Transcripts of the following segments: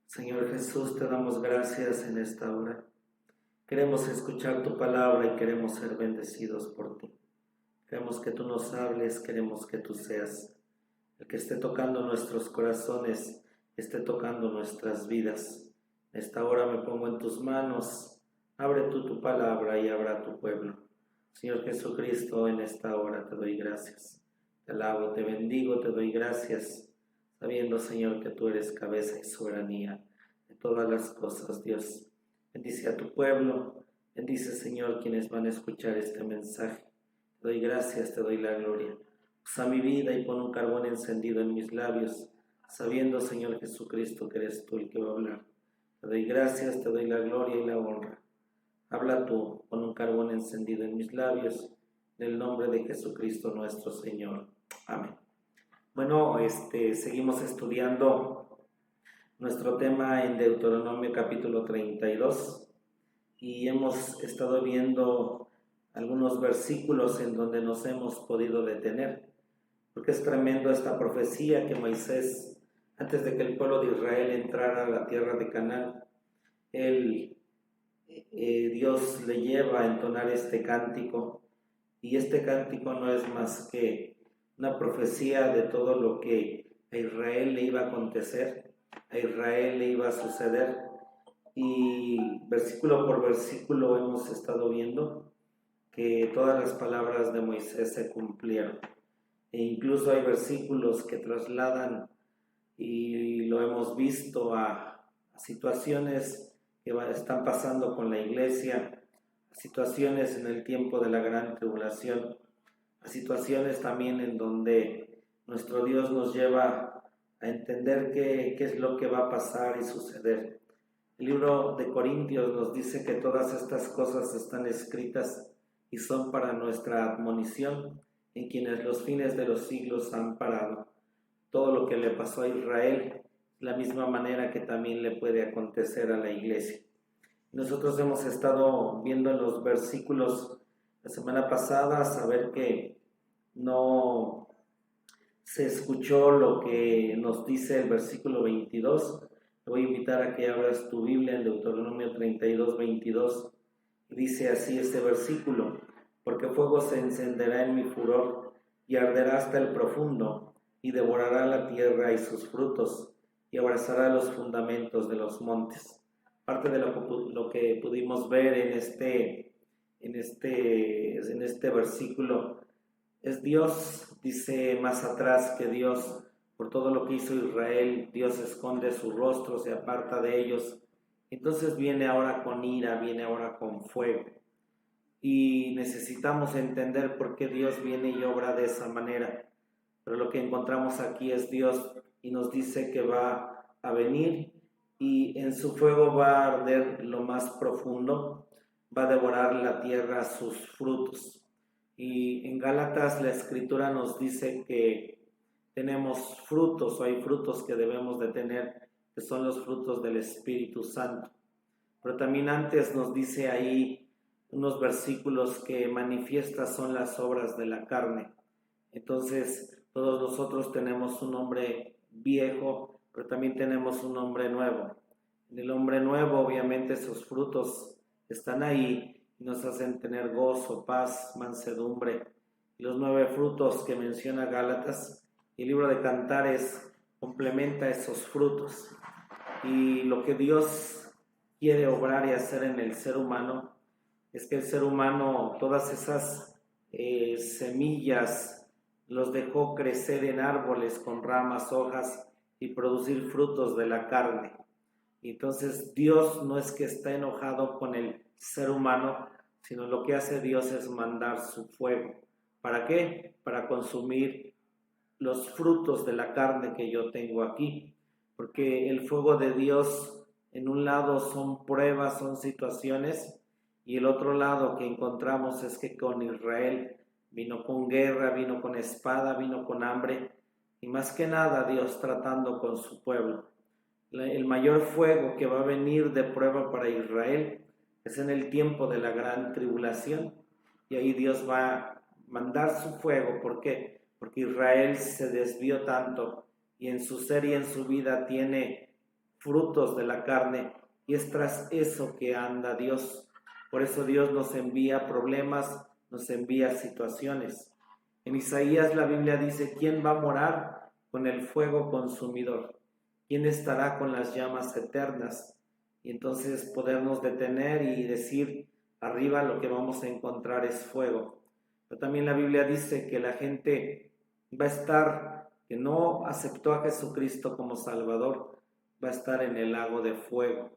Señor Jesús, te damos gracias en esta hora. Queremos escuchar tu palabra y queremos ser bendecidos por ti. Queremos que tú nos hables, queremos que tú seas el que esté tocando nuestros corazones, esté tocando nuestras vidas. En esta hora me pongo en tus manos. Abre tú tu palabra y abra tu pueblo. Señor Jesucristo, en esta hora te doy gracias. Te alabo, te bendigo, te doy gracias, sabiendo, Señor, que tú eres cabeza y soberanía de todas las cosas, Dios. Bendice a tu pueblo, bendice, Señor, quienes van a escuchar este mensaje. Te doy gracias, te doy la gloria. Usa mi vida y pon un carbón encendido en mis labios, sabiendo, Señor Jesucristo, que eres tú el que va a hablar. Te doy gracias, te doy la gloria y la honra. Habla tú, pon un carbón encendido en mis labios, en el nombre de Jesucristo nuestro Señor. Amén. Bueno, seguimos estudiando nuestro tema en Deuteronomio capítulo 32 y hemos estado viendo algunos versículos en donde nos hemos podido detener, porque es tremendo esta profecía que Moisés, antes de que el pueblo de Israel entrara a la tierra de Canaán, Dios le lleva a entonar este cántico, y este cántico no es más que una profecía de todo lo que a Israel le iba a acontecer, a Israel le iba a suceder, y versículo por versículo hemos estado viendo que todas las palabras de Moisés se cumplieron, e incluso hay versículos que trasladan, y lo hemos visto, a situaciones que están pasando con la iglesia, a situaciones en el tiempo de la gran tribulación, a situaciones también en donde nuestro Dios nos lleva a entender qué es lo que va a pasar y suceder. El libro de Corintios nos dice que todas estas cosas están escritas y son para nuestra admonición, en quienes los fines de los siglos han parado. Todo lo que le pasó a Israel, la misma manera que también le puede acontecer a la iglesia. Nosotros hemos estado viendo en los versículos la semana pasada, saber que no se escuchó lo que nos dice el versículo 22. Te voy a invitar a que abras tu Biblia en Deuteronomio 32, 22. Dice así este versículo: porque fuego se encenderá en mi furor y arderá hasta el profundo, y devorará la tierra y sus frutos, y abrazará los fundamentos de los montes. Parte de lo que pudimos ver en este versículo es Dios. Dice más atrás que Dios, por todo lo que hizo Israel, Dios esconde su rostro, se aparta de ellos. Entonces viene ahora con ira, viene ahora con fuego. Y necesitamos entender por qué Dios viene y obra de esa manera. Pero lo que encontramos aquí es Dios, y nos dice que va a venir y en su fuego va a arder lo más profundo, va a devorar la tierra sus frutos. Y en Gálatas la escritura nos dice que tenemos frutos, o hay frutos que debemos de tener, que son los frutos del Espíritu Santo. Pero también antes nos dice ahí unos versículos que manifiestas son las obras de la carne. Entonces, todos nosotros tenemos un hombre viejo, pero también tenemos un hombre nuevo. En el hombre nuevo, obviamente, esos frutos están ahí y nos hacen tener gozo, paz, mansedumbre. Y los 9 frutos que menciona Gálatas, el libro de Cantares complementa esos frutos. Y lo que Dios quiere obrar y hacer en el ser humano es que el ser humano, todas esas semillas, los dejó crecer en árboles con ramas, hojas y producir frutos de la carne. Entonces Dios no es que está enojado con el ser humano, sino lo que hace Dios es mandar su fuego. ¿Para qué? Para consumir los frutos de la carne que yo tengo aquí. Porque el fuego de Dios, en un lado son pruebas, son situaciones, y el otro lado que encontramos es que con Israel vino con guerra, vino con espada, vino con hambre, y más que nada Dios tratando con su pueblo. El mayor fuego que va a venir de prueba para Israel es en el tiempo de la gran tribulación, y ahí Dios va a mandar su fuego. ¿Por qué? Porque Israel se desvió tanto, y en su ser y en su vida tiene frutos de la carne, y es tras eso que anda Dios. Por eso Dios nos envía problemas, nos envía situaciones. En Isaías la Biblia dice: ¿quién va a morar con el fuego consumidor? ¿Quién estará con las llamas eternas? Y entonces podernos detener y decir: arriba lo que vamos a encontrar es fuego. Pero también la Biblia dice que la gente va a estar, que no aceptó a Jesucristo como Salvador, va a estar en el lago de fuego.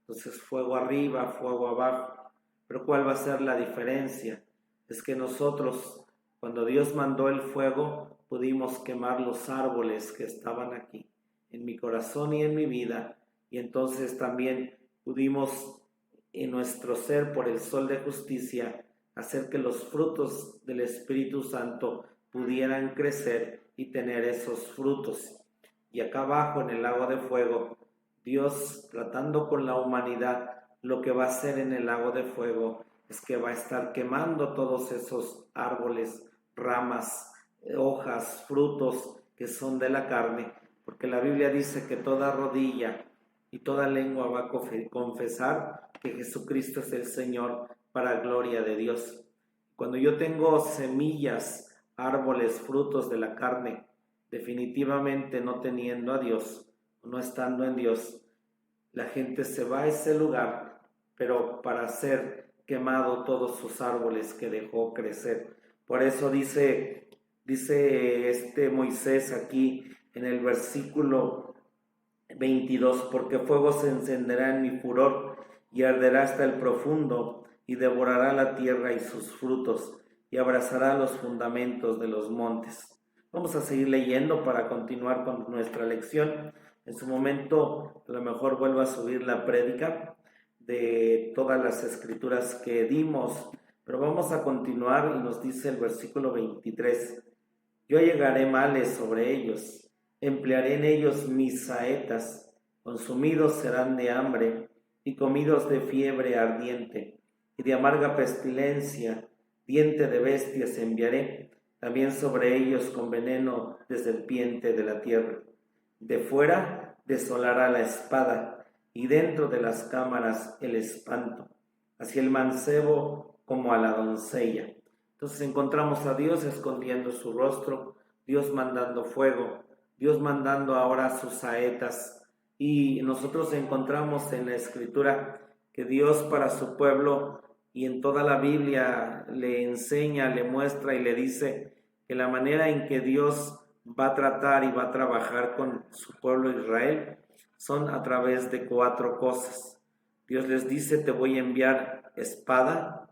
Entonces, fuego arriba, fuego abajo. Pero ¿cuál va a ser la diferencia? Es que nosotros, cuando Dios mandó el fuego, pudimos quemar los árboles que estaban aquí, en mi corazón y en mi vida, y entonces también pudimos en nuestro ser, por el sol de justicia, hacer que los frutos del Espíritu Santo pudieran crecer y tener esos frutos. Y acá abajo en el lago de fuego, Dios, tratando con la humanidad, lo que va a hacer en el lago de fuego es que va a estar quemando todos esos árboles, ramas, hojas, frutos que son de la carne, porque la Biblia dice que toda rodilla y toda lengua va a confesar que Jesucristo es el Señor, para gloria de Dios. Cuando yo tengo semillas, árboles, frutos de la carne, definitivamente no teniendo a Dios, no estando en Dios, la gente se va a ese lugar, pero para ser quemado todos sus árboles que dejó crecer. Por eso dice Moisés aquí en el versículo 22, porque fuego se encenderá en mi furor y arderá hasta el profundo y devorará la tierra y sus frutos y abrazará los fundamentos de los montes. Vamos a seguir leyendo para continuar con nuestra lección. En su momento a lo mejor vuelvo a subir la prédica de todas las escrituras que dimos, pero vamos a continuar y nos dice el versículo 23: yo allegaré males sobre ellos, emplearé en ellos mis saetas, consumidos serán de hambre y comidos de fiebre ardiente, y de amarga pestilencia, diente de bestias enviaré, también sobre ellos con veneno de serpiente de la tierra. De fuera desolará la espada, y dentro de las cámaras el espanto, hacia el mancebo como a la doncella. Entonces encontramos a Dios escondiendo su rostro, Dios mandando fuego, Dios mandando ahora sus saetas, y nosotros encontramos en la Escritura que Dios para su pueblo, y en toda la Biblia le enseña, le muestra y le dice que la manera en que Dios va a tratar y va a trabajar con su pueblo Israel son a través de 4 cosas. Dios les dice: te voy a enviar espada.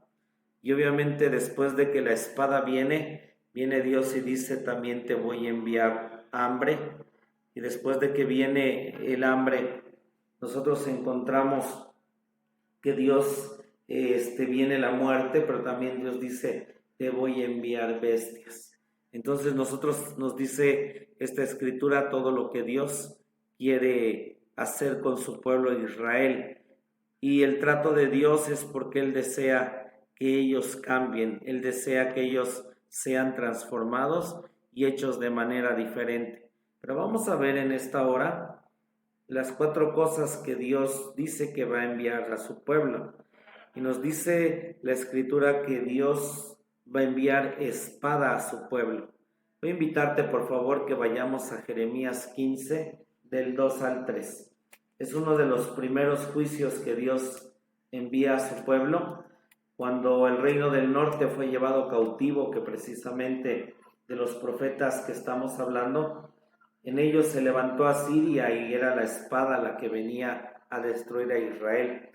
Y obviamente después de que la espada viene Dios y dice: también te voy a enviar hambre. Y después de que viene el hambre, nosotros encontramos que Dios viene la muerte, pero también Dios dice: te voy a enviar bestias. Entonces nos dice esta escritura todo lo que Dios quiere hacer con su pueblo de Israel. Y el trato de Dios es porque Él desea que ellos cambien, Él desea que ellos sean transformados y hechos de manera diferente. Pero vamos a ver en esta hora las 4 cosas que Dios dice que va a enviar a su pueblo. Y nos dice la Escritura que Dios va a enviar espada a su pueblo. Voy a invitarte, por favor, que vayamos a Jeremías 15, del 2 al 3. Es uno de los primeros juicios que Dios envía a su pueblo, cuando el reino del norte fue llevado cautivo, que precisamente de los profetas que estamos hablando, en ellos se levantó Asiria y era la espada la que venía a destruir a Israel.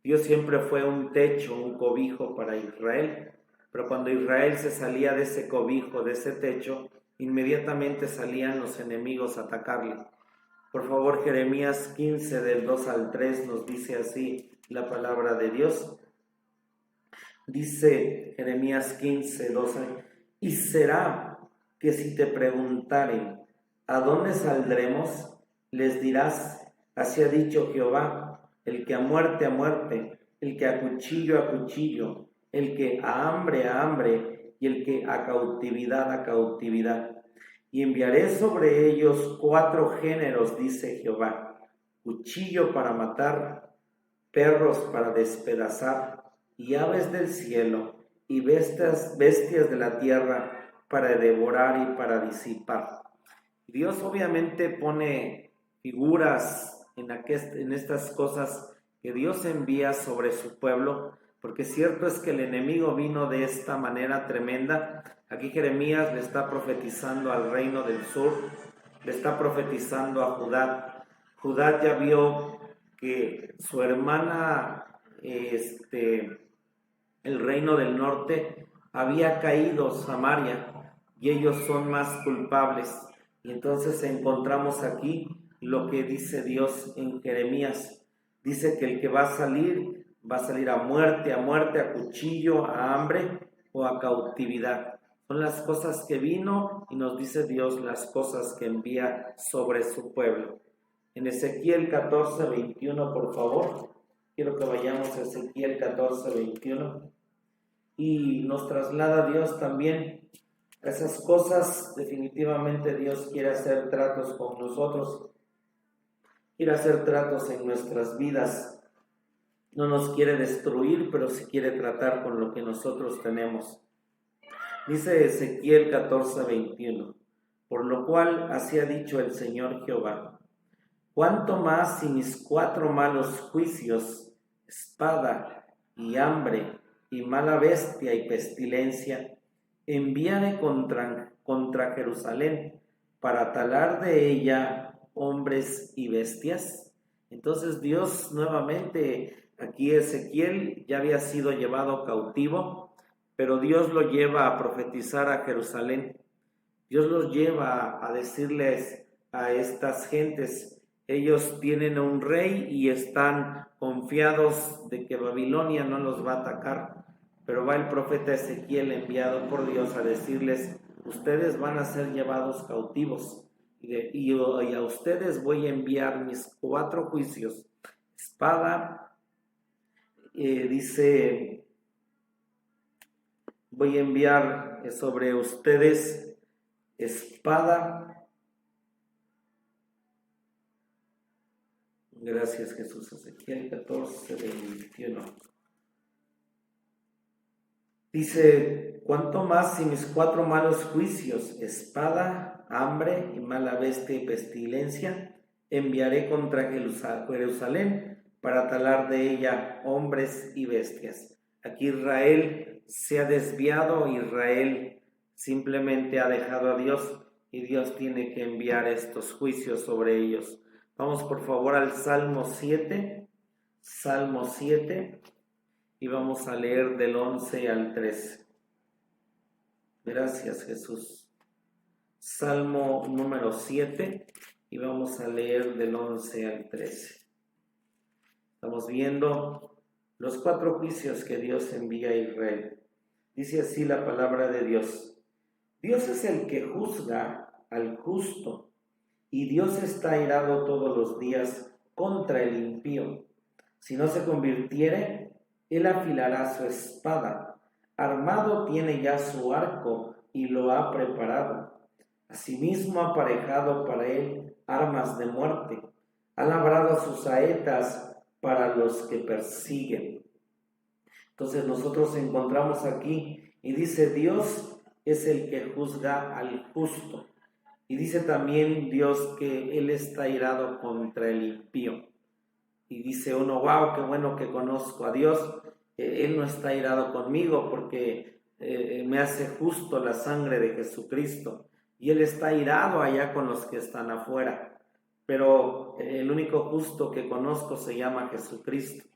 Dios siempre fue un techo, un cobijo para Israel, pero cuando Israel se salía de ese cobijo, de ese techo, inmediatamente salían los enemigos a atacarle. Por favor, Jeremías 15, del 2 al 3, nos dice así la palabra de Dios. Dice Jeremías 15, 12: y será que si te preguntaren ¿a dónde saldremos?, les dirás: así ha dicho Jehová, el que a muerte, el que a cuchillo, el que a hambre, y el que a cautividad. Y enviaré sobre ellos 4 géneros, dice Jehová: cuchillo para matar, perros para despedazar, y aves del cielo, y bestias de la tierra para devorar y para disipar. Dios obviamente pone figuras en estas cosas que Dios envía sobre su pueblo, porque cierto es que el enemigo vino de esta manera tremenda. Aquí Jeremías le está profetizando al reino del sur, le está profetizando a Judá. Judá ya vio que su hermana, el reino del norte, había caído Samaria, y ellos son más culpables. Y entonces encontramos aquí lo que dice Dios en Jeremías. Dice que el que va a salir a muerte, a cuchillo, a hambre o a cautividad. Son las cosas que vino, y nos dice Dios las cosas que envía sobre su pueblo. En Ezequiel 14:21, por favor. Quiero que vayamos a Ezequiel 14:21. Y nos traslada Dios también a esas cosas. Definitivamente Dios quiere hacer tratos con nosotros, quiere hacer tratos en nuestras vidas. No nos quiere destruir, pero sí quiere tratar con lo que nosotros tenemos. Dice Ezequiel 14:21, por lo cual así ha dicho el Señor Jehová: cuánto más si mis 4 malos juicios, espada y hambre y mala bestia y pestilencia, enviaré contra Jerusalén para talar de ella hombres y bestias. Entonces Dios nuevamente, aquí Ezequiel ya había sido llevado cautivo, pero Dios lo lleva a profetizar a Jerusalén. Dios los lleva a decirles a estas gentes, ellos tienen un rey y están confiados de que Babilonia no los va a atacar, pero va el profeta Ezequiel enviado por Dios a decirles, ustedes van a ser llevados cautivos, y a ustedes voy a enviar mis 4 juicios, espada, dice, voy a enviar sobre ustedes espada. Gracias, Jesús. Ezequiel 14:21. Dice, cuánto más si mis 4 malos juicios, espada, hambre y mala bestia y pestilencia, enviaré contra Jerusalén para talar de ella hombres y bestias. Aquí Israel se ha desviado, Israel simplemente ha dejado a Dios, y Dios tiene que enviar estos juicios sobre ellos. Vamos por favor al Salmo 7, y vamos a leer del 11 al 13. Gracias, Jesús. Salmo número 7, y vamos a leer del 11 al 13. Estamos viendo los 4 juicios que Dios envía a Israel. Dice así la palabra de Dios. Dios es el que juzga al justo, y Dios está airado todos los días contra el impío. Si no se convirtiere, él afilará su espada. Armado tiene ya su arco y lo ha preparado. Asimismo ha aparejado para él armas de muerte. Ha labrado sus saetas para los que persiguen. Entonces nosotros encontramos aquí, y dice Dios es el que juzga al justo. Y dice también Dios que Él está airado contra el impío. Y dice uno, wow, qué bueno que conozco a Dios. Él no está airado conmigo porque me hace justo la sangre de Jesucristo. Y Él está airado allá con los que están afuera. Pero el único justo que conozco se llama Jesucristo.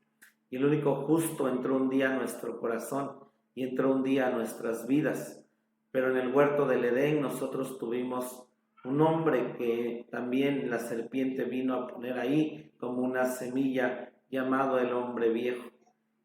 Y el único justo entró un día a nuestro corazón y entró un día a nuestras vidas. Pero en el huerto del Edén nosotros tuvimos un hombre que también la serpiente vino a poner ahí como una semilla, llamado el hombre viejo.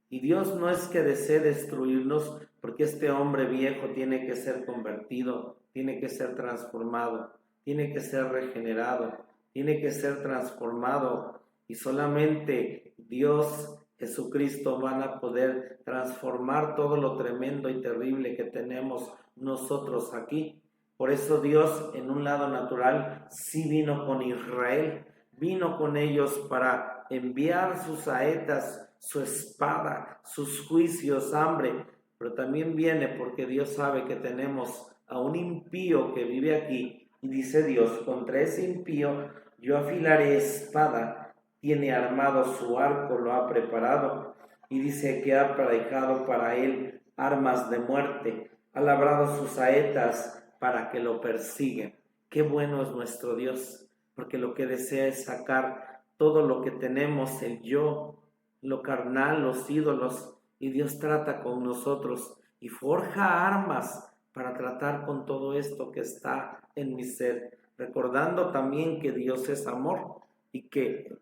Y Dios no es que desee destruirnos, porque este hombre viejo tiene que ser convertido, tiene que ser transformado, tiene que ser regenerado, tiene que ser transformado, y solamente Dios, Jesucristo, van a poder transformar todo lo tremendo y terrible que tenemos nosotros aquí. Por eso Dios, en un lado natural, sí vino con Israel, vino con ellos para enviar sus saetas, su espada, sus juicios, hambre, pero también viene porque Dios sabe que tenemos a un impío que vive aquí y dice Dios, contra ese impío yo afilaré espada, tiene armado su arco, lo ha preparado y dice que ha aparejado para él armas de muerte, ha labrado sus saetas para que lo persiguen. Qué bueno es nuestro Dios, porque lo que desea es sacar todo lo que tenemos, el yo, lo carnal, los ídolos, y Dios trata con nosotros y forja armas para tratar con todo esto que está en mi ser, recordando también que Dios es amor y que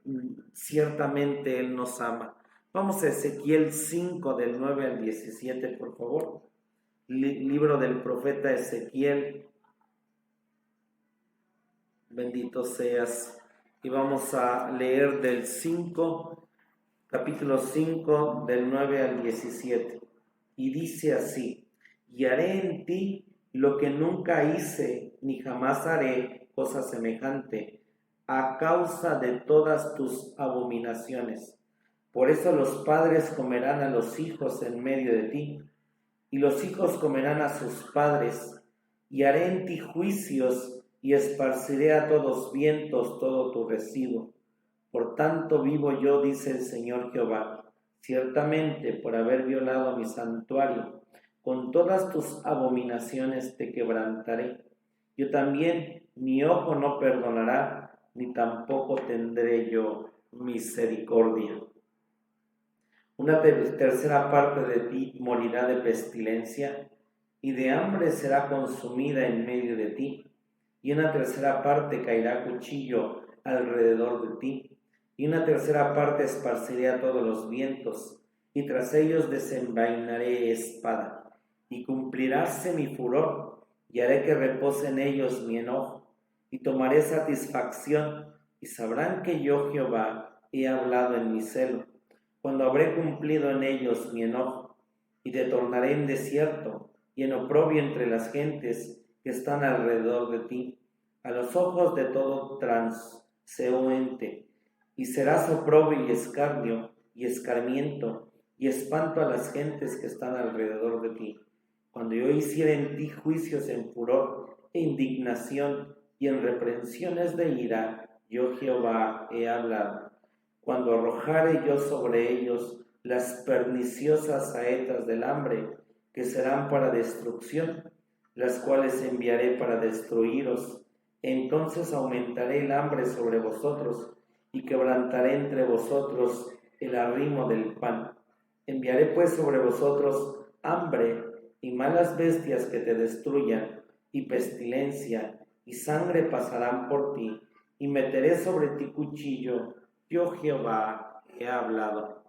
ciertamente Él nos ama. Vamos a Ezequiel 5 del 9 al 17, por favor. Libro del profeta Ezequiel. Bendito seas. Y vamos a leer del 5, capítulo 5, del 9 al 17. Y dice así: y haré en ti lo que nunca hice, ni jamás haré cosa semejante, a causa de todas tus abominaciones. Por eso los padres comerán a los hijos en medio de ti, y los hijos comerán a sus padres, y haré en ti juicios, y esparciré a todos vientos todo tu residuo. Por tanto vivo yo, dice el Señor Jehová, ciertamente por haber violado mi santuario, con todas tus abominaciones te quebrantaré. Yo también, mi ojo no perdonará, ni tampoco tendré yo misericordia. Una tercera parte de ti morirá de pestilencia, y de hambre será consumida en medio de ti, y una tercera parte caerá cuchillo alrededor de ti, y una tercera parte esparciré a todos los vientos, y tras ellos desenvainaré espada, y cumpliráse mi furor, y haré que repose en ellos mi enojo, y tomaré satisfacción, y sabrán que yo Jehová he hablado en mi celo, cuando habré cumplido en ellos mi enojo, y te tornaré en desierto, y en oprobio entre las gentes que están alrededor de ti, a los ojos de todo transeúnte, y serás oprobio y escarnio, y escarmiento, y espanto a las gentes que están alrededor de ti. Cuando yo hiciere en ti juicios en furor e indignación, y en reprensiones de ira, yo Jehová he hablado. Cuando arrojare yo sobre ellos las perniciosas saetas del hambre, que serán para destrucción, las cuales enviaré para destruiros, entonces aumentaré el hambre sobre vosotros, y quebrantaré entre vosotros el arrimo del pan. Enviaré pues sobre vosotros hambre y malas bestias que te destruyan, y pestilencia, y sangre pasarán por ti, y meteré sobre ti cuchillo. Yo Jehová he hablado.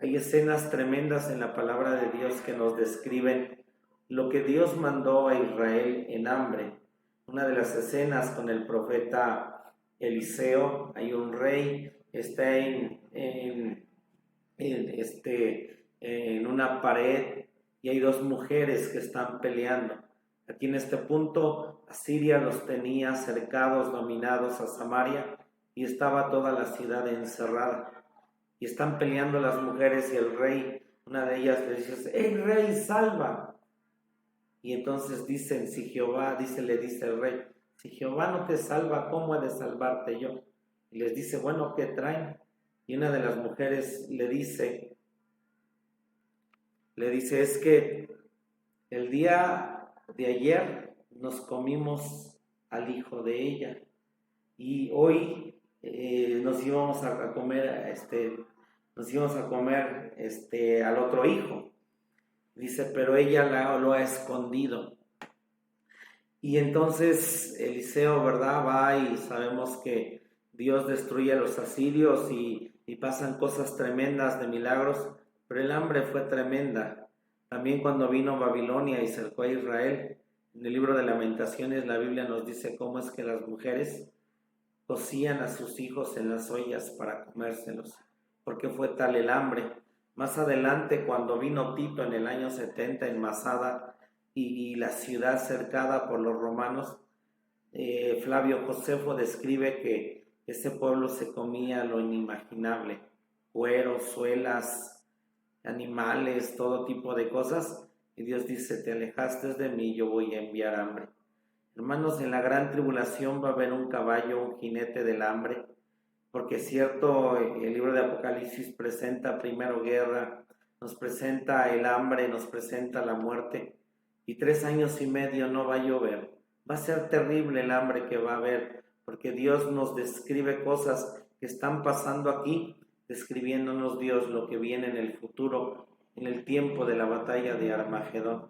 Hay escenas tremendas en la palabra de Dios que nos describen lo que Dios mandó a Israel en hambre. Una de las escenas con el profeta Eliseo, hay un rey, está en una pared y hay dos mujeres que están peleando. Aquí en este punto Asiria los tenía cercados, dominados a Samaria, y estaba toda la ciudad encerrada. Y están peleando las mujeres y el rey, una de ellas le dice: ¡Hey rey, salva! Y entonces dicen, le dice el rey: si Jehová no te salva, ¿cómo he de salvarte yo? Y les dice: bueno, ¿qué traen? Y una de las mujeres le dice, es que el día de ayer nos comimos al hijo de ella, y hoy nos íbamos a comer al otro hijo. Dice, pero ella lo ha escondido. Y entonces Eliseo, ¿verdad? Va, y sabemos que Dios destruye a los asirios y pasan cosas tremendas de milagros, pero el hambre fue tremenda. También cuando vino Babilonia y cercó a Israel, en el libro de Lamentaciones la Biblia nos dice cómo es que las mujeres cocían a sus hijos en las ollas para comérselos, porque fue tal el hambre. Más adelante, cuando vino Tito en el año 70 en Masada y la ciudad cercada por los romanos, Flavio Josefo describe que ese pueblo se comía lo inimaginable, cueros, suelas, animales, todo tipo de cosas. Y Dios dice, te alejaste de mí, yo voy a enviar hambre. Hermanos, en la gran tribulación va a haber un caballo, un jinete del hambre, porque es cierto, el libro de Apocalipsis presenta primero guerra, nos presenta el hambre, nos presenta la muerte, y 3 años y medio no va a llover. Va a ser terrible el hambre que va a haber, porque Dios nos describe cosas que están pasando aquí, describiéndonos Dios lo que viene en el futuro, en el tiempo de la batalla de Armagedón.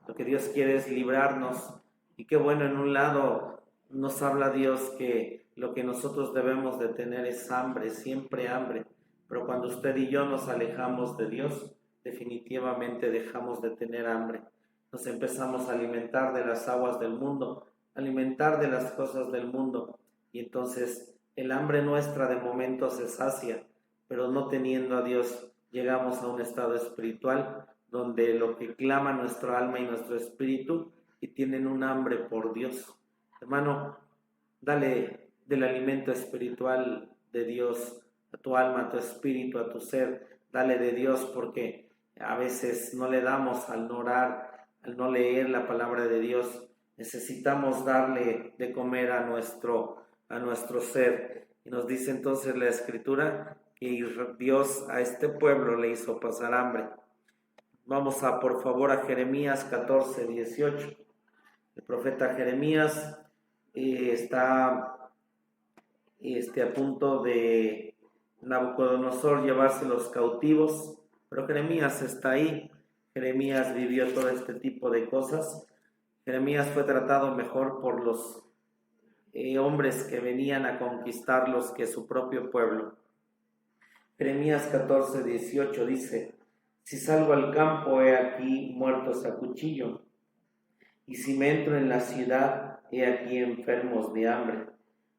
Lo que Dios quiere es librarnos, y qué bueno, en un lado nos habla Dios que lo que nosotros debemos de tener es hambre, siempre hambre, pero cuando usted y yo nos alejamos de Dios, definitivamente dejamos de tener hambre. Nos empezamos a alimentar de las aguas del mundo, alimentar de las cosas del mundo, y entonces el hambre nuestra de momento se sacia, pero no teniendo a Dios llegamos a un estado espiritual donde lo que clama nuestra alma y nuestro espíritu y tienen un hambre por Dios. Hermano, dale del alimento espiritual de Dios a tu alma, a tu espíritu, a tu ser. Dale de Dios, porque a veces no le damos al no orar, al no leer la palabra de Dios. Necesitamos darle de comer a nuestro ser. Y nos dice entonces la Escritura que Dios a este pueblo le hizo pasar hambre. Vamos a, por favor, a Jeremías 14, 18. El profeta Jeremías está a punto de Nabucodonosor llevárselos cautivos, pero Jeremías está ahí. Jeremías vivió todo este tipo de cosas. Jeremías fue tratado mejor por los hombres que venían a conquistarlos que su propio pueblo. Jeremías 14, 18 dice: si salgo al campo, he aquí muertos a cuchillo, y si me entro en la ciudad, he aquí enfermos de hambre.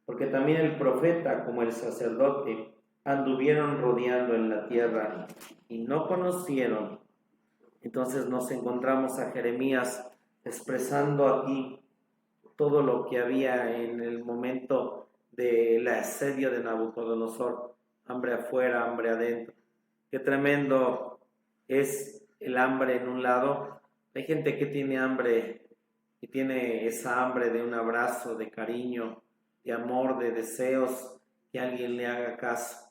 Porque también el profeta como el sacerdote anduvieron rodeando en la tierra y no conocieron. Entonces nos encontramos a Jeremías expresando aquí todo lo que había en el momento del asedio de Nabucodonosor. Hambre afuera, hambre adentro. Qué tremendo es el hambre en un lado. Hay gente que tiene hambre y tiene esa hambre de un abrazo, de cariño, de amor, de deseos, que alguien le haga caso.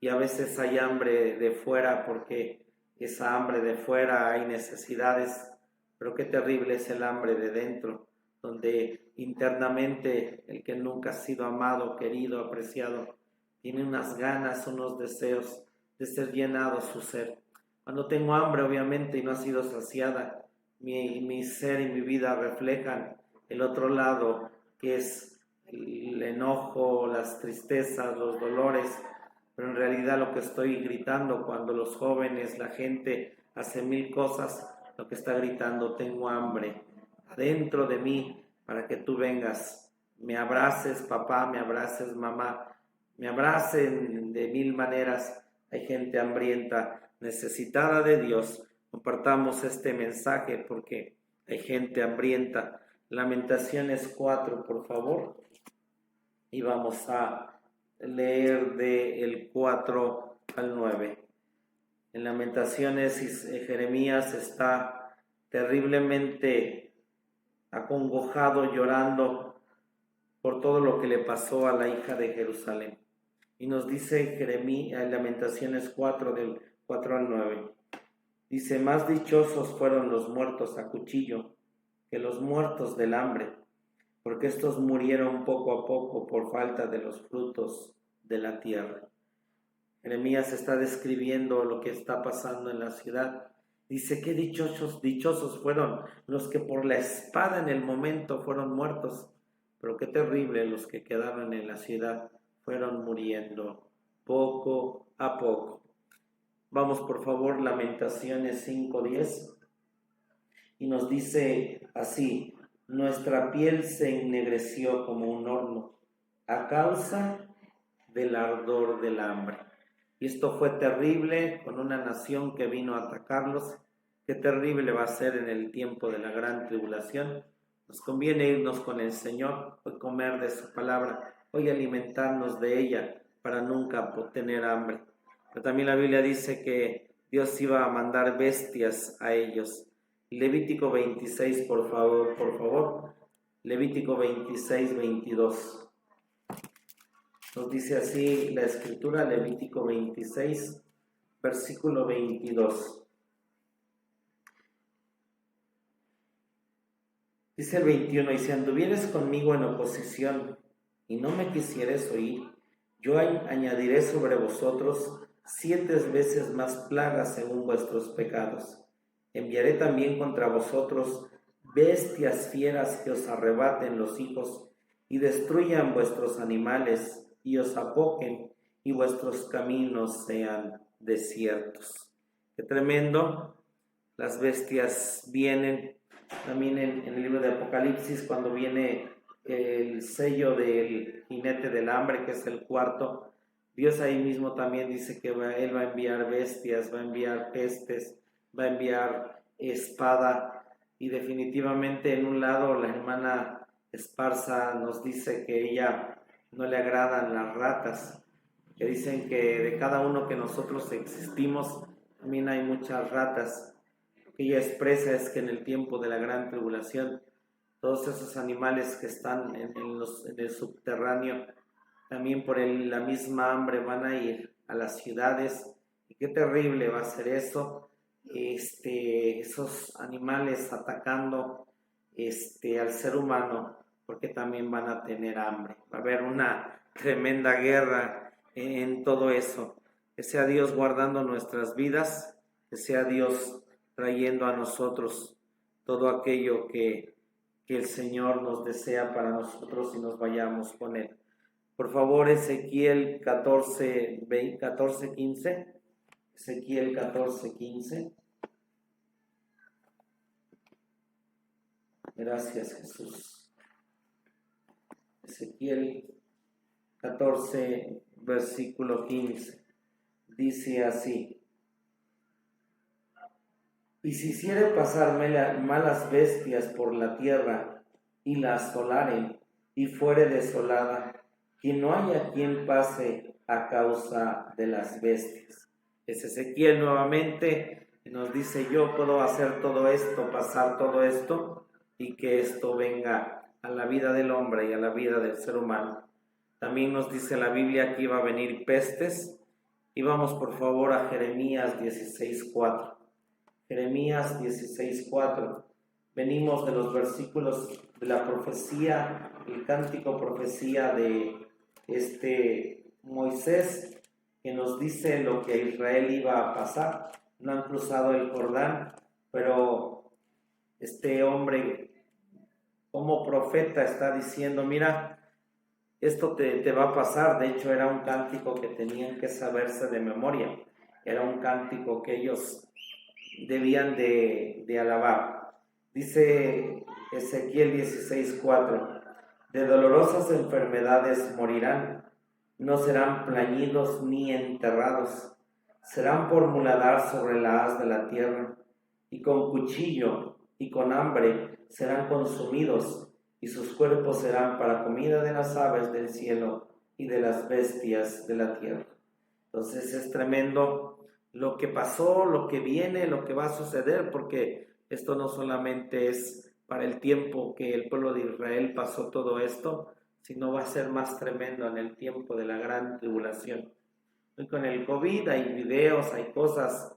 Y a veces hay hambre de fuera, porque esa hambre de fuera hay necesidades, pero qué terrible es el hambre de dentro, donde internamente el que nunca ha sido amado, querido, apreciado, tiene unas ganas, unos deseos de ser llenado su ser. Cuando tengo hambre, obviamente, y no ha sido saciada, mi ser y mi vida reflejan el otro lado, que es el enojo, las tristezas, los dolores, pero en realidad lo que estoy gritando cuando los jóvenes, la gente hace 1000 cosas, lo que está gritando: tengo hambre adentro de mí para que tú vengas, me abraces papá, me abraces mamá, me abracen de 1000 maneras. Hay gente hambrienta, necesitada de Dios. Compartamos este mensaje porque hay gente hambrienta. Lamentaciones 4, por favor. Y vamos a leer del 4 al 9. En Lamentaciones, Jeremías está terriblemente acongojado, llorando por todo lo que le pasó a la hija de Jerusalén. Y nos dice Jeremías en Lamentaciones 4, del 4 al 9. Dice: más dichosos fueron los muertos a cuchillo que los muertos del hambre, porque estos murieron poco a poco por falta de los frutos de la tierra. Jeremías está describiendo lo que está pasando en la ciudad. Dice: qué dichosos fueron los que por la espada en el momento fueron muertos, pero qué terrible los que quedaron en la ciudad, fueron muriendo poco a poco. Vamos, por favor, Lamentaciones 5:10, y nos dice así: nuestra piel se ennegreció como un horno a causa del ardor del hambre. Y esto fue terrible con una nación que vino a atacarlos. Qué terrible va a ser en el tiempo de la gran tribulación. Nos conviene irnos con el Señor, comer de su palabra. hoy alimentarnos de ella para nunca tener hambre. Pero también la Biblia dice que Dios iba a mandar bestias a ellos. Levítico 26, por favor. Levítico 26, 22. Nos dice así la escritura, Levítico 26, versículo 22. Dice el 21, y si anduvieres conmigo en oposición y no me quisieres oír, yo añadiré sobre vosotros 7 veces más plagas según vuestros pecados. Enviaré también contra vosotros bestias fieras que os arrebaten los hijos y destruyan vuestros animales y os apoquen y vuestros caminos sean desiertos. Qué tremendo. Las bestias vienen también en el libro de Apocalipsis, cuando viene el sello del jinete del hambre, que es el cuarto. Dios ahí mismo también dice que Él va a enviar bestias, va a enviar pestes, va a enviar espada. Y definitivamente en un lado la hermana Esparza nos dice que ella no le agradan las ratas, que dicen que de cada uno que nosotros existimos también hay muchas ratas. Lo que ella expresa es que en el tiempo de la gran tribulación todos esos animales que están en el subterráneo también por la misma hambre van a ir a las ciudades. Y qué terrible va a ser eso, esos animales atacando al ser humano, porque también van a tener hambre. Va a haber una tremenda guerra en todo eso. Que sea Dios guardando nuestras vidas, que sea Dios trayendo a nosotros todo aquello que el Señor nos desea para nosotros y nos vayamos con Él. Por favor, Ezequiel 14, 15. Ezequiel 14, 15. Gracias, Jesús. Ezequiel 14, versículo 15. Dice así: y si hiciere pasar malas bestias por la tierra, y la asolaren, y fuere desolada, que no haya quien pase a causa de las bestias. Es Ezequiel nuevamente, que nos dice: yo puedo hacer todo esto, pasar todo esto, y que esto venga a la vida del hombre y a la vida del ser humano. También nos dice la Biblia que iba a venir pestes. Y vamos por favor a Jeremías 16:4. Jeremías 16:4. Venimos de los versículos de la profecía, el cántico profecía de Moisés, que nos dice lo que a Israel iba a pasar. No han cruzado el Jordán, pero este hombre como profeta está diciendo: mira, esto te va a pasar. De hecho, era un cántico que tenían que saberse de memoria. Era un cántico que ellos debían de alabar. Dice Ezequiel 16:4: de dolorosas enfermedades morirán, no serán plañidos ni enterrados, serán por muladar sobre la haz de la tierra, y con cuchillo y con hambre serán consumidos, y sus cuerpos serán para comida de las aves del cielo y de las bestias de la tierra. Entonces es tremendo lo que pasó, lo que viene, lo que va a suceder, porque esto no solamente es para el tiempo que el pueblo de Israel pasó todo esto, sino va a ser más tremendo en el tiempo de la gran tribulación. Y con el COVID hay videos, hay cosas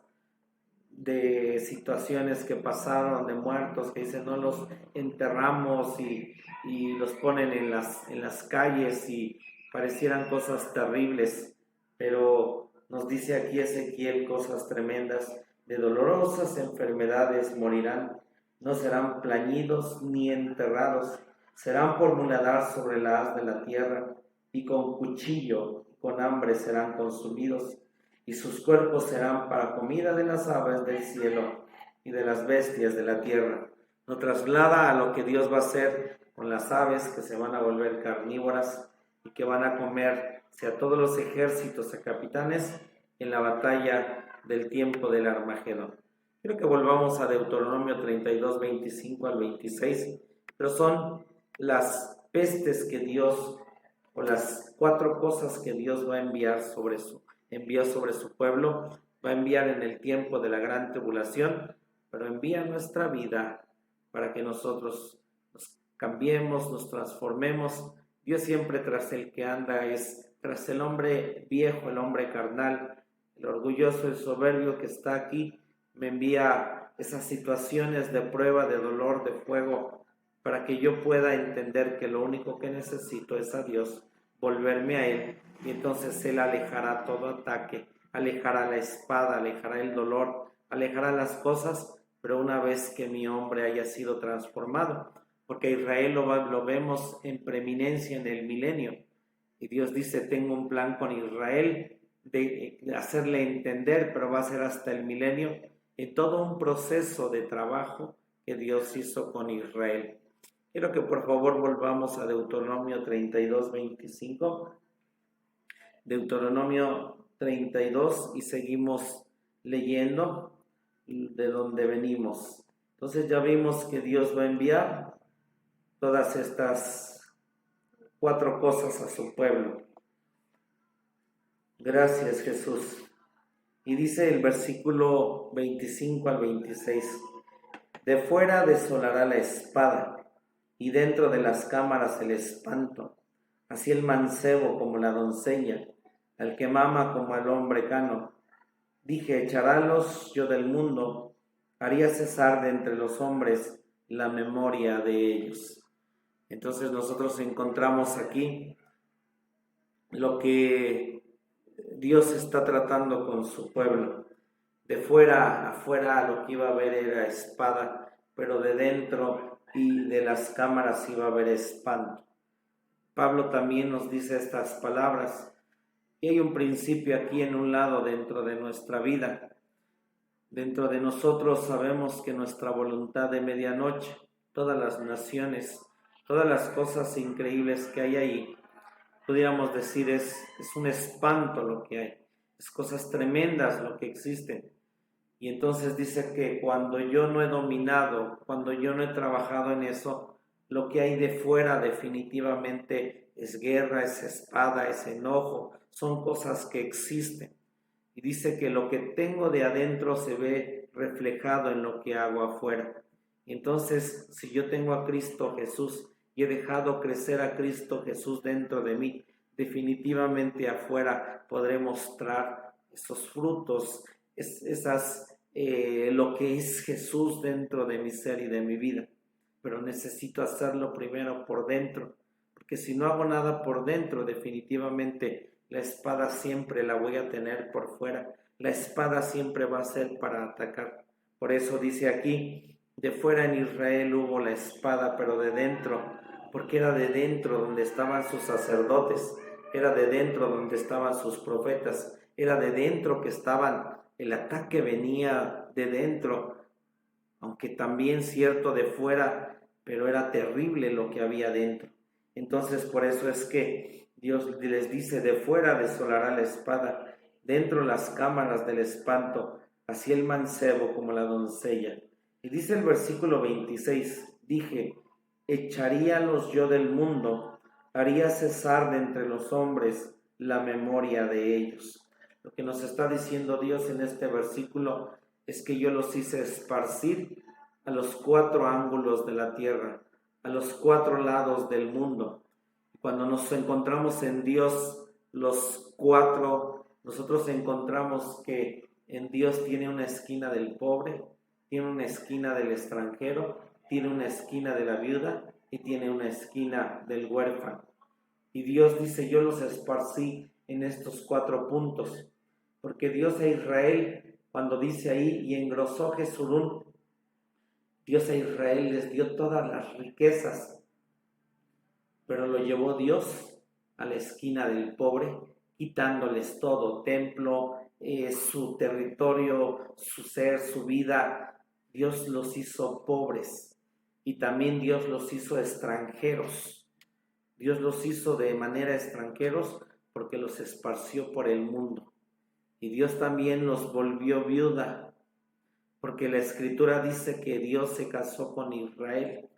de situaciones que pasaron, de muertos que dicen: no los enterramos, y los ponen en las calles, y parecieran cosas terribles, pero nos dice aquí Ezequiel cosas tremendas: de dolorosas enfermedades morirán, no serán plañidos ni enterrados, serán por muladar sobre la haz de la tierra, y con cuchillo y con hambre serán consumidos, y sus cuerpos serán para comida de las aves del cielo y de las bestias de la tierra. Nos traslada a lo que Dios va a hacer con las aves, que se van a volver carnívoras y que van a comerse a todos los ejércitos, a capitanes, en la batalla del tiempo del Armagedón. Quiero que volvamos a Deuteronomio 32, 25 al 26, pero son las pestes que Dios o las 4 cosas que Dios va a envió sobre su pueblo, va a enviar en el tiempo de la gran tribulación, pero envía nuestra vida para que nosotros nos cambiemos, nos transformemos. Dios siempre tras el que anda es tras el hombre viejo, el hombre carnal, el orgulloso, el soberbio que está aquí, me envía esas situaciones de prueba, de dolor, de fuego, para que yo pueda entender que lo único que necesito es a Dios, volverme a Él, y entonces Él alejará todo ataque, alejará la espada, alejará el dolor, alejará las cosas, pero una vez que mi hombre haya sido transformado, porque Israel lo vemos en preeminencia en el milenio, y Dios dice, tengo un plan con Israel de hacerle entender, pero va a ser hasta el milenio, en todo un proceso de trabajo que Dios hizo con Israel. Quiero que por favor volvamos a Deuteronomio 32, 25. Deuteronomio 32 y seguimos leyendo de donde venimos. Entonces ya vimos que Dios va a enviar todas estas 4 cosas a su pueblo. Gracias, Jesús. Y dice el versículo 25 al 26, de fuera desolará la espada, y dentro de las cámaras el espanto, así el mancebo como la doncella, al que mama como al hombre cano. Dije, echarálos yo del mundo, haría cesar de entre los hombres la memoria de ellos. Entonces nosotros encontramos aquí lo que Dios está tratando con su pueblo. De fuera afuera lo que iba a haber era espada, pero de dentro y de las cámaras iba a haber espanto. Pablo también nos dice estas palabras. Y hay un principio aquí en un lado dentro de nuestra vida. Dentro de nosotros sabemos que nuestra voluntad de medianoche, todas las naciones, todas las cosas increíbles que hay ahí, pudiéramos decir es un espanto lo que hay, es cosas tremendas lo que existen. Y entonces dice que cuando yo no he dominado, cuando yo no he trabajado en eso, lo que hay de fuera definitivamente es guerra, es espada, es enojo, son cosas que existen. Y dice que lo que tengo de adentro se ve reflejado en lo que hago afuera. Entonces, si yo tengo a Cristo Jesús y he dejado crecer a Cristo Jesús dentro de mí, definitivamente afuera podré mostrar esos frutos, lo que es Jesús dentro de mi ser y de mi vida. Pero necesito hacerlo primero por dentro, porque si no hago nada por dentro, definitivamente la espada siempre la voy a tener por fuera. La espada siempre va a ser para atacar. Por eso dice aquí, de fuera en Israel hubo la espada, pero de dentro, porque era de dentro donde estaban sus sacerdotes, era de dentro donde estaban sus profetas, era de dentro que estaban, el ataque venía de dentro, aunque también cierto de fuera, pero era terrible lo que había dentro. Entonces por eso es que Dios les dice, de fuera desolará la espada, dentro las cámaras del espanto, así el mancebo como la doncella. Y dice el versículo 26, dije, echaríalos yo del mundo, haría cesar de entre los hombres la memoria de ellos. Lo que nos está diciendo Dios en este versículo es que yo los hice esparcir a los 4 ángulos de la tierra, a los 4 lados del mundo. Cuando nos encontramos en Dios, los 4, nosotros encontramos que en Dios tiene una esquina del pobre, tiene una esquina del extranjero, tiene una esquina de la viuda y tiene una esquina del huérfano. Y Dios dice, yo los esparcí en estos 4 puntos, porque Dios a Israel, cuando dice ahí, y engrosó Jesurún, Dios a Israel les dio todas las riquezas, pero lo llevó Dios a la esquina del pobre, quitándoles todo, templo, su territorio, su ser, su vida. Dios los hizo pobres y también Dios los hizo extranjeros. Dios los hizo de manera extranjeros porque los esparció por el mundo. Y Dios también los volvió viuda, porque la Escritura dice que Dios se casó con Israel.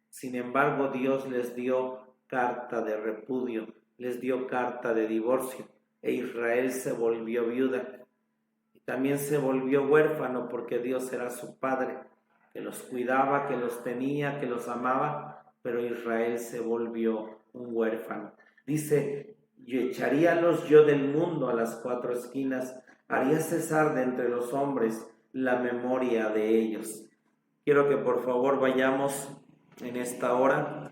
Sin embargo, Dios les dio carta de repudio. les dio carta de divorcio e Israel se volvió viuda. Y también se volvió huérfano porque Dios era su padre, que los cuidaba, que los tenía, que los amaba, pero Israel se volvió un huérfano. Dice, yo echaríalos yo del mundo a las cuatro esquinas, haría cesar de entre los hombres la memoria de ellos. Quiero que por favor vayamos en esta hora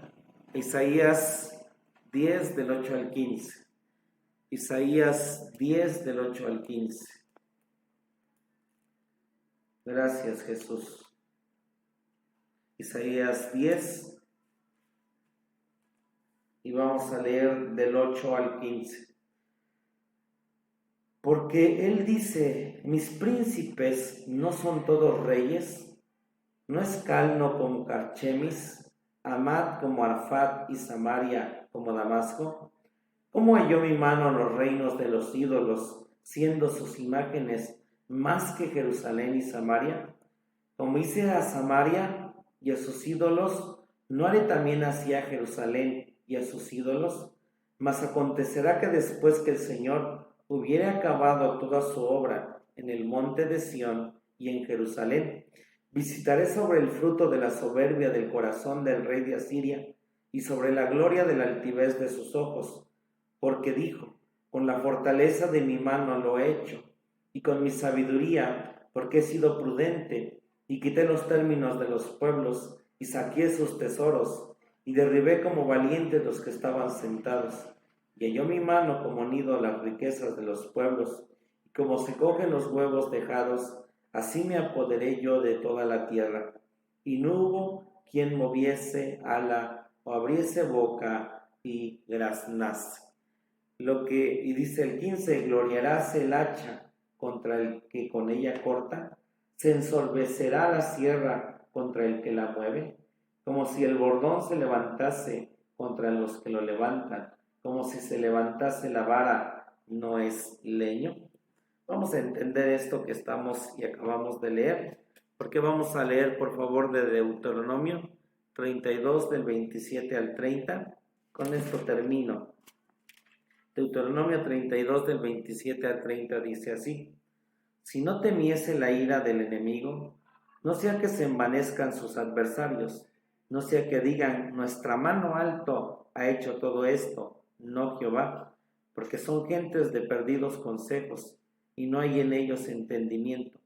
a Isaías 10 del 8 al 15. Isaías 10 del 8 al 15. Gracias, Jesús. Isaías 10 y vamos a leer del 8 al 15. Porque él dice, mis príncipes no son todos reyes, no es Calno como Carchemis, Amad como Arfat y Samaria como Damasco. ¿Cómo halló mi mano en los reinos de los ídolos, siendo sus imágenes más que Jerusalén y Samaria? Como hice a Samaria y a sus ídolos, ¿no haré también así a Jerusalén y a sus ídolos? Mas acontecerá que después que el Señor hubiere acabado toda su obra en el monte de Sión y en Jerusalén, visitaré sobre el fruto de la soberbia del corazón del rey de Asiria y sobre la gloria de la altivez de sus ojos, porque dijo, con la fortaleza de mi mano lo he hecho, y con mi sabiduría, porque he sido prudente, y quité los términos de los pueblos, y saqué sus tesoros, y derribé como valientes los que estaban sentados, y halló mi mano como nido las riquezas de los pueblos, y como se cogen los huevos dejados, así me apoderé yo de toda la tierra, y no hubo quien moviese ala o abriese boca y graznase. Y dice el 15, gloriaráse el hacha contra el que con ella corta, se ensorbecerá la sierra contra el que la mueve, como si el bordón se levantase contra los que lo levantan, como si se levantase la vara, no es leño. Vamos a entender esto que estamos y acabamos de leer, porque vamos a leer por favor de Deuteronomio 32 del 27 al 30. Con esto termino. Deuteronomio 32 del 27 al 30 dice así: si no temiese la ira del enemigo, no sea que se envanezcan sus adversarios, no sea que digan, nuestra mano alto ha hecho todo esto, no Jehová, porque son gentes de perdidos consejos, y no hay en ellos entendimiento.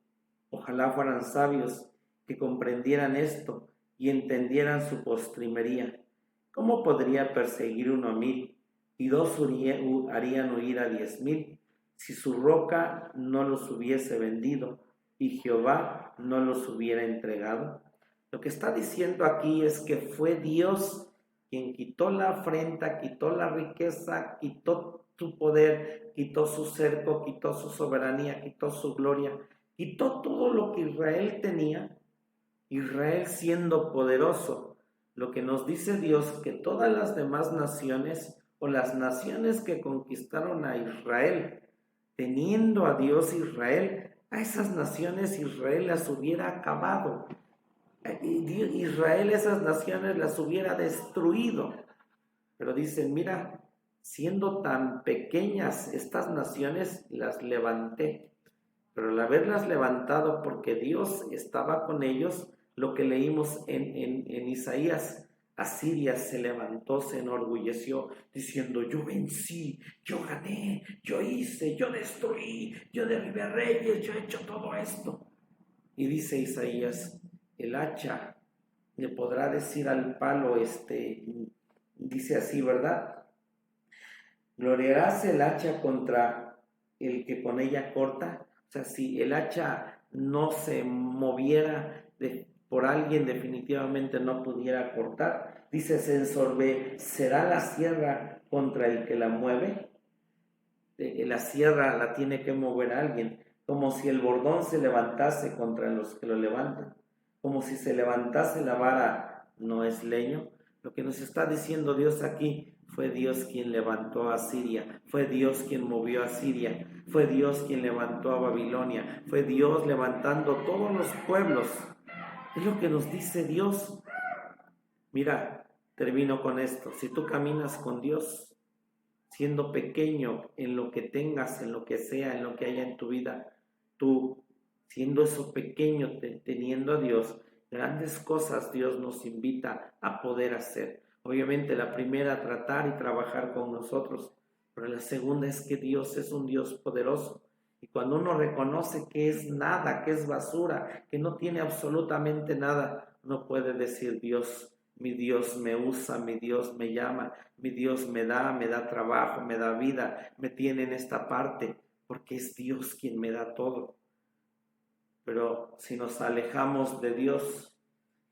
Ojalá fueran sabios que comprendieran esto y entendieran su postrimería. ¿Cómo podría perseguir uno a 1000 y 2 harían huir a 10,000 si su roca no los hubiese vendido y Jehová no los hubiera entregado? Lo que está diciendo aquí es que fue Dios quien quitó la afrenta, quitó la riqueza, quitó su poder, quitó su cerco, quitó su soberanía, quitó su gloria, quitó todo lo que Israel tenía, Israel siendo poderoso. Lo que nos dice Dios, que todas las demás naciones o las naciones que conquistaron a Israel, teniendo a Dios Israel, a esas naciones Israel las hubiera acabado. Israel esas naciones las hubiera destruido. Pero dicen, mira, siendo tan pequeñas estas naciones, las levanté. Pero al haberlas levantado porque Dios estaba con ellos, lo que leímos en Isaías, Asiria se levantó, se enorgulleció, diciendo, yo vencí, yo gané, yo hice, yo destruí, yo derribé reyes, yo he hecho todo esto. Y dice Isaías, el hacha le podrá decir al palo, dice así, ¿verdad? Gloriarás el hacha contra el que con ella corta. O sea, si el hacha no se moviera por alguien, definitivamente no pudiera cortar. Dice, se ensorbecerá la sierra contra el que la mueve. La sierra la tiene que mover alguien, como si el bordón se levantase contra los que lo levantan, como si se levantase la vara, no es leño. Lo que nos está diciendo Dios aquí, fue Dios quien levantó a Siria, fue Dios quien movió a Siria, fue Dios quien levantó a Babilonia, fue Dios levantando todos los pueblos. Es lo que nos dice Dios. Mira, termino con esto. Si tú caminas con Dios, siendo pequeño en lo que tengas, en lo que sea, en lo que haya en tu vida, tú, siendo eso pequeño, teniendo a Dios, grandes cosas Dios nos invita a poder hacer. Obviamente la primera, tratar y trabajar con nosotros, pero la segunda es que Dios es un Dios poderoso. Y cuando uno reconoce que es nada, que es basura, que no tiene absolutamente nada, no puede decir mi Dios me usa, mi Dios me llama, mi Dios me da trabajo, me da vida, me tiene en esta parte, porque es Dios quien me da todo. Pero si nos alejamos de Dios,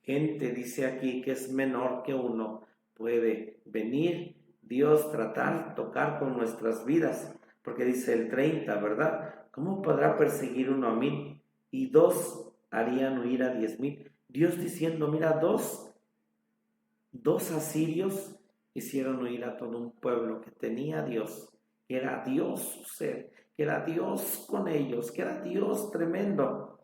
gente dice aquí que es menor que uno, puede venir Dios tratar, tocar con nuestras vidas, porque dice el 30, ¿verdad? ¿Cómo podrá perseguir uno a 1000 y 2 harían huir a 10,000? Dios diciendo, mira, dos asirios hicieron huir a todo un pueblo que tenía a Dios, que era Dios su ser, que era Dios con ellos, que era Dios tremendo.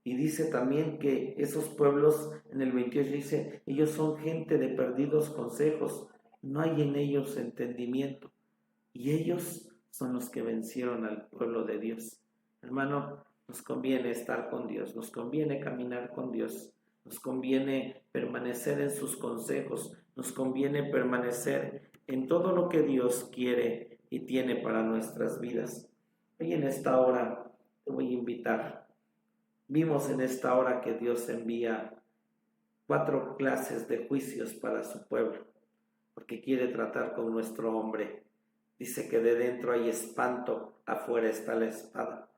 Y dice también que esos pueblos, en el 28 dice, ellos son gente de perdidos consejos, no hay en ellos entendimiento. Y ellos son los que vencieron al pueblo de Dios. Hermano, nos conviene estar con Dios, nos conviene caminar con Dios, nos conviene permanecer en sus consejos, nos conviene permanecer en todo lo que Dios quiere y tiene para nuestras vidas. Hoy en esta hora te voy a invitar. Vimos en esta hora que Dios envía 4 clases de juicios para su pueblo, porque quiere tratar con nuestro hombre. Dice que de dentro hay espanto, afuera está la espada.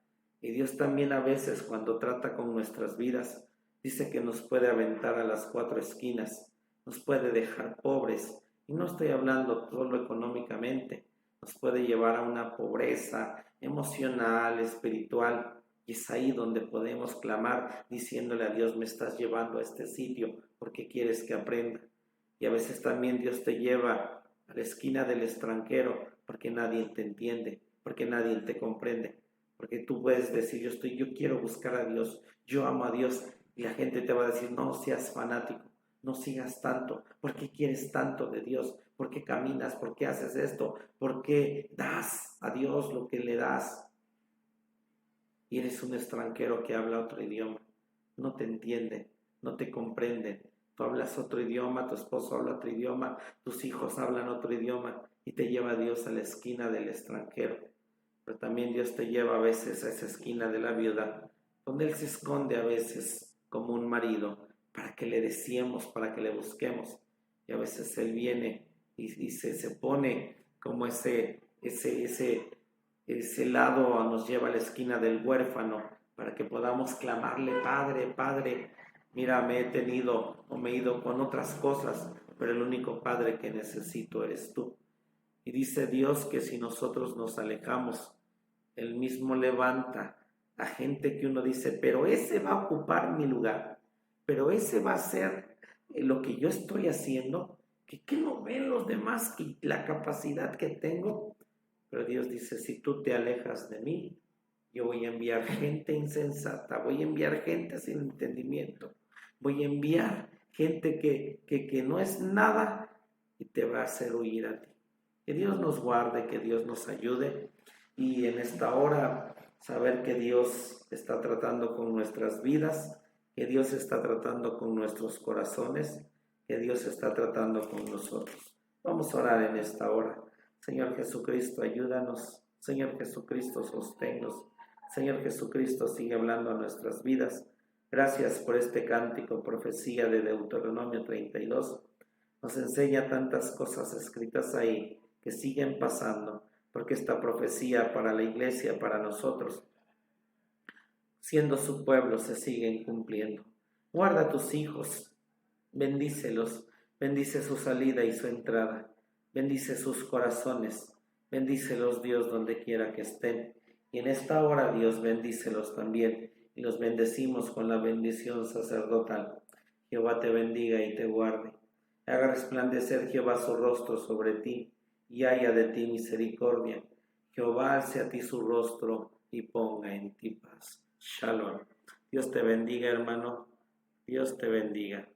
Y Dios también a veces cuando trata con nuestras vidas, dice que nos puede aventar a las 4 esquinas, nos puede dejar pobres. Y no estoy hablando solo económicamente, nos puede llevar a una pobreza emocional, espiritual. Y es ahí donde podemos clamar diciéndole a Dios, me estás llevando a este sitio porque quieres que aprenda. Y a veces también Dios te lleva a la esquina del extranjero porque nadie te entiende, porque nadie te comprende. Porque tú puedes decir, yo quiero buscar a Dios, yo amo a Dios. Y la gente te va a decir, no seas fanático, no sigas tanto. ¿Por qué quieres tanto de Dios? ¿Por qué caminas? ¿Por qué haces esto? ¿Por qué das a Dios lo que le das? Y eres un extranjero que habla otro idioma, no te entiende, no te comprende. Tú hablas otro idioma, tu esposo habla otro idioma, tus hijos hablan otro idioma y te lleva Dios a la esquina del extranjero. Pero también Dios te lleva a veces a esa esquina de la viuda, donde Él se esconde a veces como un marido para que le deseemos, para que le busquemos. Y a veces Él viene y se pone como ese lado nos lleva a la esquina del huérfano para que podamos clamarle, Padre, Padre, mira, me he tenido o me he ido con otras cosas, pero el único Padre que necesito eres tú. Y dice Dios que si nosotros nos alejamos, Él mismo levanta a gente que uno dice, pero ese va a ocupar mi lugar, pero ese va a hacer lo que yo estoy haciendo, que ¿qué no ven los demás que la capacidad que tengo? Pero Dios dice, si tú te alejas de mí, yo voy a enviar gente insensata, voy a enviar gente sin entendimiento, voy a enviar gente que no es nada y te va a hacer huir a ti. Que Dios nos guarde, que Dios nos ayude y en esta hora saber que Dios está tratando con nuestras vidas, que Dios está tratando con nuestros corazones, que Dios está tratando con nosotros. Vamos a orar en esta hora. Señor Jesucristo, ayúdanos. Señor Jesucristo, sosténnos. Señor Jesucristo, sigue hablando a nuestras vidas. Gracias por este cántico, profecía de Deuteronomio 32. Nos enseña tantas cosas escritas ahí que siguen pasando, porque esta profecía para la iglesia, para nosotros, siendo su pueblo, se siguen cumpliendo. Guarda a tus hijos, bendícelos, bendice su salida y su entrada. Bendice sus corazones, bendícelos Dios donde quiera que estén. Y en esta hora Dios bendícelos también y los bendecimos con la bendición sacerdotal. Jehová te bendiga y te guarde. Haga resplandecer Jehová su rostro sobre ti y haya de ti misericordia. Jehová alce a ti su rostro y ponga en ti paz. Shalom. Dios te bendiga, hermano. Dios te bendiga.